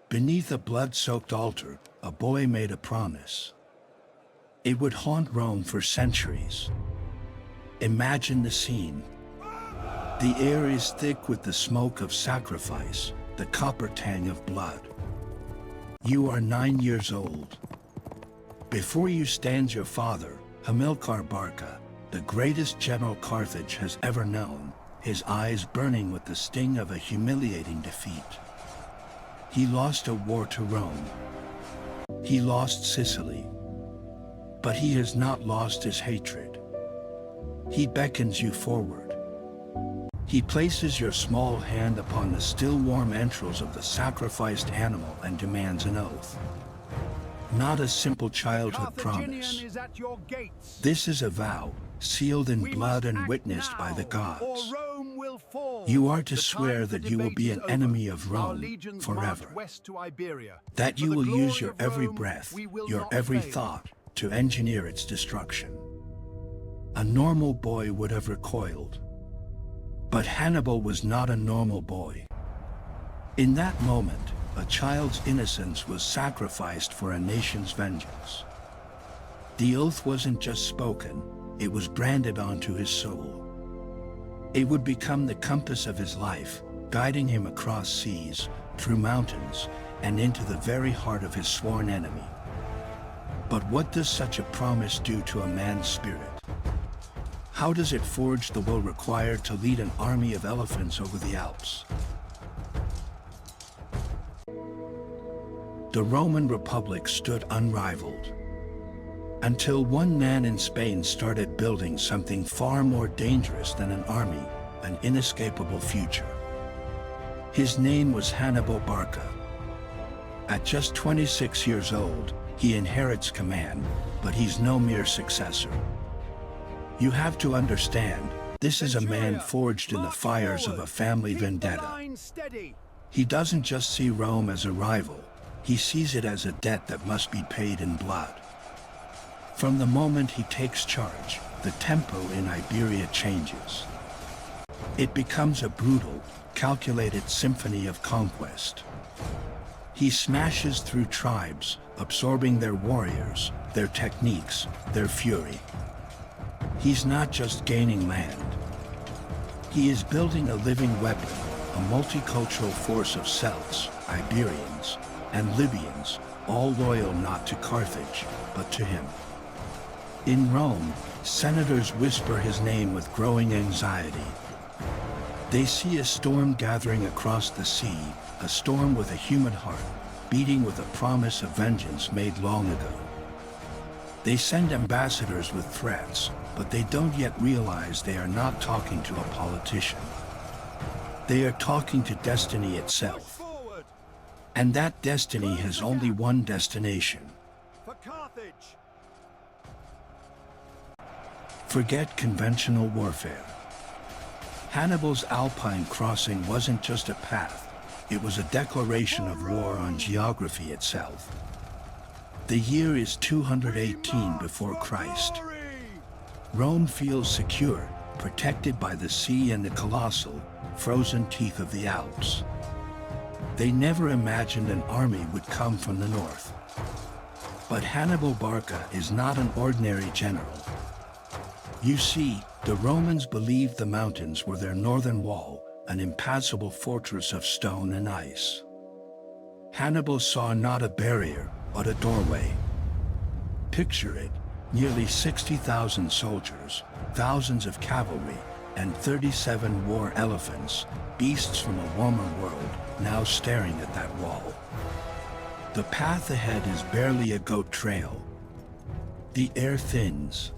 Beneath a blood-soaked altar, a boy made a promise. It would haunt Rome for centuries. Imagine the scene. The air is thick with the smoke of sacrifice, the copper tang of blood. You are 9 years old. Before you stands your father, Hamilcar Barca, the greatest general Carthage has ever known, his eyes burning with the sting of a humiliating defeat. He lost a war to Rome. He lost Sicily. But he has not lost his hatred. He beckons you forward. He places your small hand upon the still warm entrails of the sacrificed animal and demands an oath. Not a simple childhood promise. This is a vow, sealed in blood and witnessed by the gods. You are to swear that you will be an enemy of Rome forever. That you will use your every breath, your every thought, to engineer its destruction. A normal boy would have recoiled. But Hannibal was not a normal boy. In that moment, a child's innocence was sacrificed for a nation's vengeance. The oath wasn't just spoken, it was branded onto his soul. It would become the compass of his life, guiding him across seas, through mountains, and into the very heart of his sworn enemy. But what does such a promise do to a man's spirit? How does it forge the will required to lead an army of elephants over the Alps? The Roman Republic stood unrivaled. Until one man in Spain started building something far more dangerous than an army, an inescapable future. His name was Hannibal Barca. At just 26 years old, he inherits command, but he's no mere successor. You have to understand, this is a man forged in the fires of a family vendetta. He doesn't just see Rome as a rival, he sees it as a debt that must be paid in blood. From the moment he takes charge, the tempo in Iberia changes. It becomes a brutal, calculated symphony of conquest. He smashes through tribes, absorbing their warriors, their techniques, their fury. He's not just gaining land. He is building a living weapon, a multicultural force of Celts, Iberians, and Libyans, all loyal not to Carthage, but to him. In Rome, senators whisper his name with growing anxiety. They see a storm gathering across the sea, a storm with a human heart, beating with a promise of vengeance made long ago. They send ambassadors with threats, but they don't yet realize they are not talking to a politician. They are talking to destiny itself. And that destiny has only one destination. For Carthage. Forget conventional warfare. Hannibal's Alpine crossing wasn't just a path, it was a declaration of war on geography itself. The year is 218 before Christ. Rome feels secure, protected by the sea and the colossal, frozen teeth of the Alps. They never imagined an army would come from the north. But Hannibal Barca is not an ordinary general. You see, the Romans believed the mountains were their northern wall, an impassable fortress of stone and ice. Hannibal saw not a barrier, but a doorway. Picture it, nearly 60,000 soldiers, thousands of cavalry, and 37 war elephants, beasts from a warmer world, now staring at that wall. The path ahead is barely a goat trail. The air thins.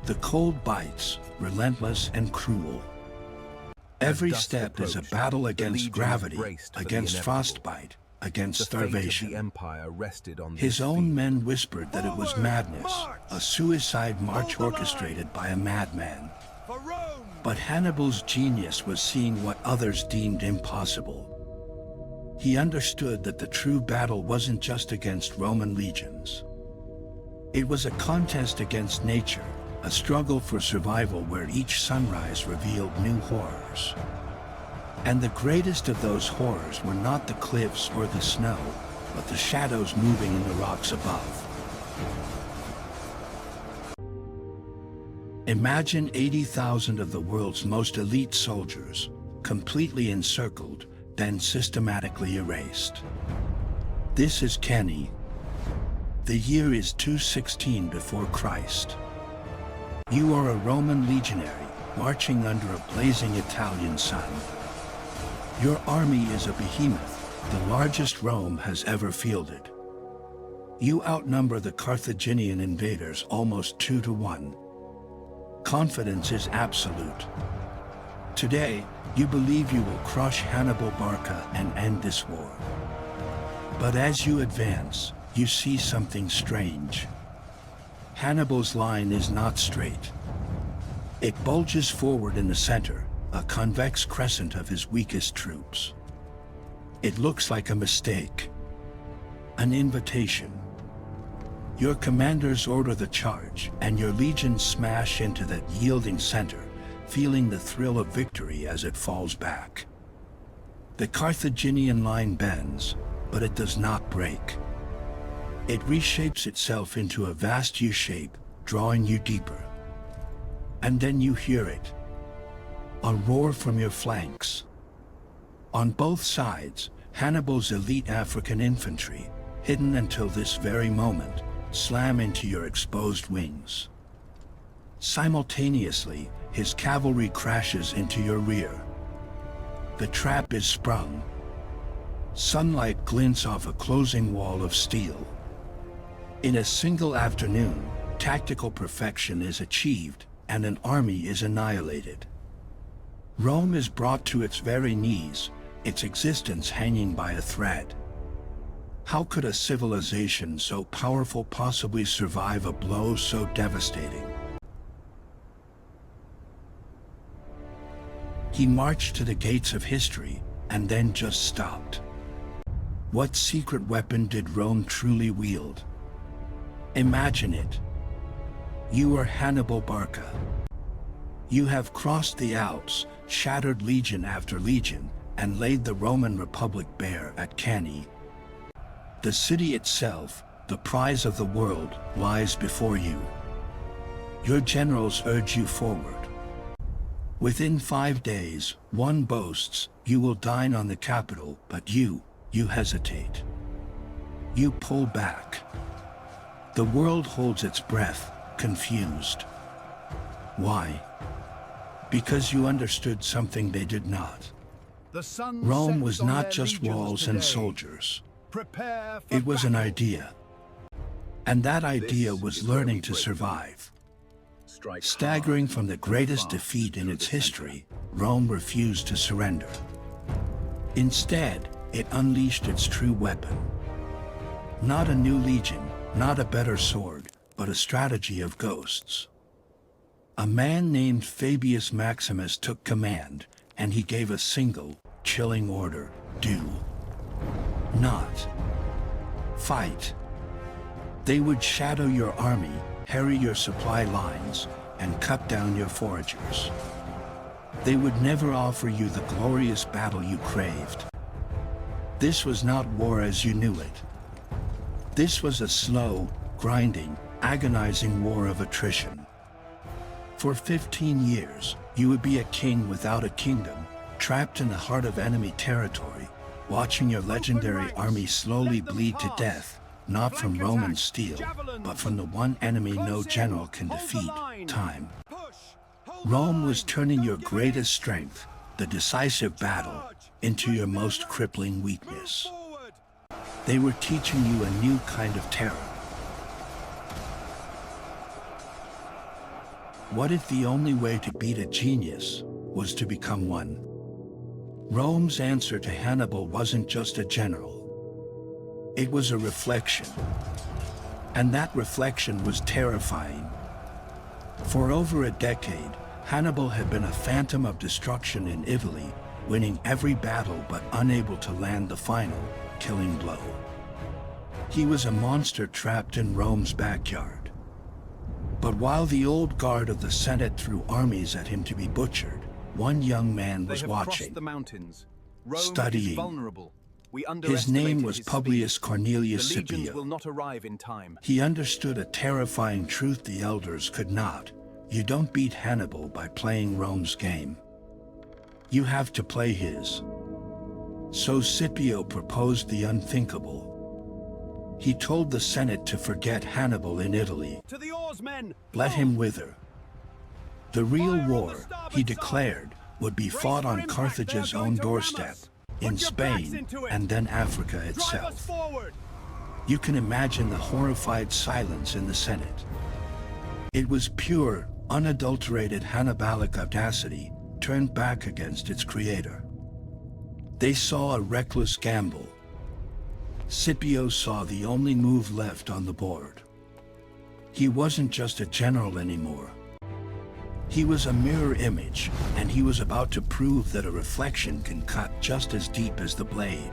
The cold bites, relentless and cruel. Every step is a battle against gravity, against frostbite, against starvation. His own men whispered that it was madness, a suicide march orchestrated by a madman. But Hannibal's genius was seeing what others deemed impossible. He understood that the true battle wasn't just against Roman legions. It was a contest against nature, a struggle for survival where each sunrise revealed new horrors. And the greatest of those horrors were not the cliffs or the snow, but the shadows moving in the rocks above. Imagine 80,000 of the world's most elite soldiers, completely encircled, then systematically erased. This is Cannae. The year is 216 before Christ. You are a Roman legionary, marching under a blazing Italian sun. Your army is a behemoth, the largest Rome has ever fielded. You outnumber the Carthaginian invaders almost 2 to 1. Confidence is absolute. Today, you believe you will crush Hannibal Barca and end this war. But as you advance, you see something strange. Hannibal's line is not straight. It bulges forward in the center, a convex crescent of his weakest troops. It looks like a mistake, an invitation. Your commanders order the charge, and your legions smash into that yielding center, feeling the thrill of victory as it falls back. The Carthaginian line bends, but it does not break. It reshapes itself into a vast U-shape, drawing you deeper. And then you hear it. A roar from your flanks. On both sides, Hannibal's elite African infantry, hidden until this very moment, slam into your exposed wings. Simultaneously, his cavalry crashes into your rear. The trap is sprung. Sunlight glints off a closing wall of steel. In a single afternoon, tactical perfection is achieved, and an army is annihilated. Rome is brought to its very knees, its existence hanging by a thread. How could a civilization so powerful possibly survive a blow so devastating? He marched to the gates of history, and then just stopped. What secret weapon did Rome truly wield? Imagine it. You are Hannibal Barca. You have crossed the Alps, shattered legion after legion, and laid the Roman Republic bare at Cannae. The city itself, the prize of the world, lies before you. Your generals urge you forward. Within 5 days, one boasts, you will dine on the capital, but you hesitate. You pull back. The world holds its breath, confused. Why? Because you understood something they did not. Rome was not just walls and soldiers. It was an idea. And that idea was learning to survive. Staggering from the greatest defeat in its history, Rome refused to surrender. Instead, it unleashed its true weapon. Not a new legion, not a better sword, but a strategy of ghosts. A man named Fabius Maximus took command, and he gave a single, chilling order: do not fight. They would shadow your army, harry your supply lines, and cut down your foragers. They would never offer you the glorious battle you craved. This was not war as you knew it. This was a slow, grinding, agonizing war of attrition. For 15 years, you would be a king without a kingdom, trapped in the heart of enemy territory, watching your legendary army slowly bleed to death, not from Roman steel, but from the one enemy no general can defeat, time. Rome was turning your greatest strength, the decisive battle, into your most crippling weakness. They were teaching you a new kind of terror. What if the only way to beat a genius was to become one? Rome's answer to Hannibal wasn't just a general. It was a reflection. And that reflection was terrifying. For over a decade, Hannibal had been a phantom of destruction in Italy, winning every battle but unable to land the final, killing blow. He was a monster trapped in Rome's backyard. But while the old guard of the Senate threw armies at him to be butchered, one young man They was have watching, crossed the mountains. Rome studying. is vulnerable. We His underestimated name was his Publius speed. Cornelius The legions Scipio. will not arrive in time. He understood a terrifying truth the elders could not. You don't beat Hannibal by playing Rome's game. You have to play his. So Scipio proposed the unthinkable. He told the Senate to forget Hannibal in Italy. To the oarsmen! Let him wither. The real Fire on the war, starboard he side. declared, would be Brace fought for on impact. Carthage's They are going own to ram doorstep, us. in Put your backs Spain, into it. and then Africa Drive us itself. forward! You can imagine the horrified silence in the Senate. It was pure, unadulterated Hannibalic audacity turned back against its creator. They saw a reckless gamble. Scipio saw the only move left on the board. He wasn't just a general anymore. He was a mirror image, and he was about to prove that a reflection can cut just as deep as the blade.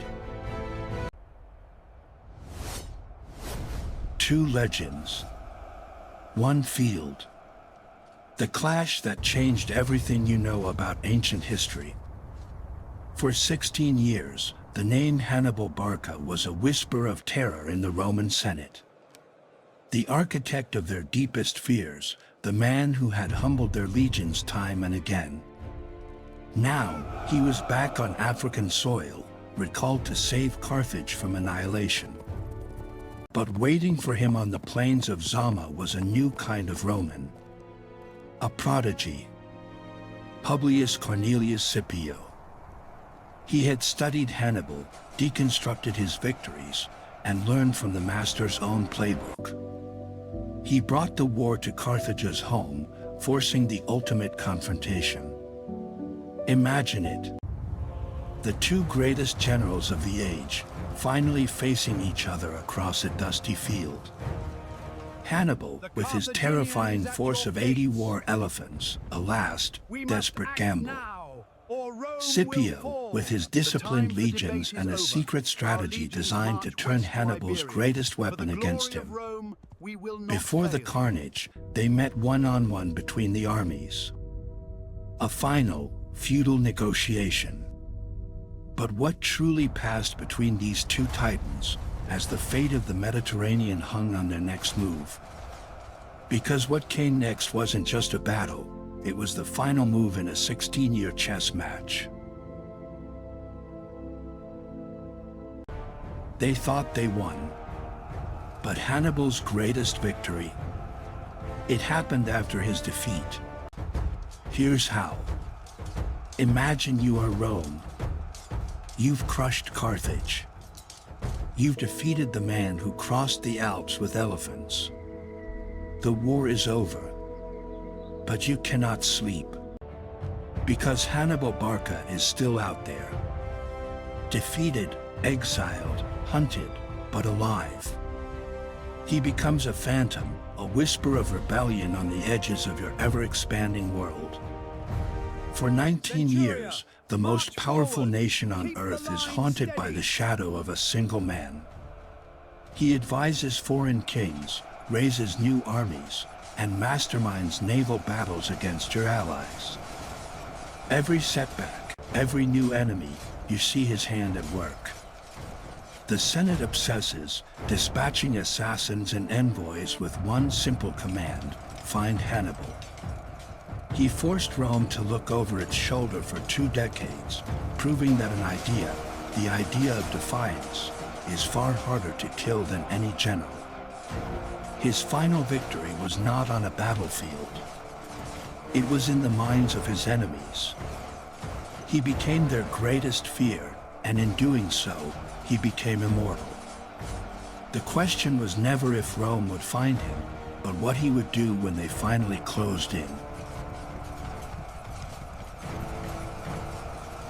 Two legends. One field. The clash that changed everything you know about ancient history. For 16 years, the name Hannibal Barca was a whisper of terror in the Roman Senate. The architect of their deepest fears, the man who had humbled their legions time and again. Now, he was back on African soil, recalled to save Carthage from annihilation. But waiting for him on the plains of Zama was a new kind of Roman. A prodigy. Publius Cornelius Scipio. He had studied Hannibal, deconstructed his victories, and learned from the master's own playbook. He brought the war to Carthage's home, forcing the ultimate confrontation. Imagine it. The two greatest generals of the age, finally facing each other across a dusty field. Hannibal, with his terrifying force of 80 war elephants, a last, desperate gamble. Scipio, with his disciplined legions and a secret strategy designed to turn Hannibal's greatest weapon against him. Before the carnage, they met one-on-one between the armies. A final, futile negotiation. But what truly passed between these two titans, as the fate of the Mediterranean hung on their next move? Because what came next wasn't just a battle, it was the final move in a 16-year chess match. They thought they won. But Hannibal's greatest victory, it happened after his defeat. Here's how. Imagine you are Rome. You've crushed Carthage. You've defeated the man who crossed the Alps with elephants. The war is over. But you cannot sleep. Because Hannibal Barca is still out there. Defeated, exiled, hunted, but alive. He becomes a phantom, a whisper of rebellion on the edges of your ever-expanding world. For 19 years, the most powerful nation on earth is haunted by the shadow of a single man. He advises foreign kings, raises new armies, and masterminds naval battles against your allies. Every setback, every new enemy, you see his hand at work. The Senate obsesses, dispatching assassins and envoys with one simple command: find Hannibal. He forced Rome to look over its shoulder for 2 decades, proving that an idea, the idea of defiance, is far harder to kill than any general. His final victory was not on a battlefield. It was in the minds of his enemies. He became their greatest fear, and in doing so, he became immortal. The question was never if Rome would find him, but what he would do when they finally closed in.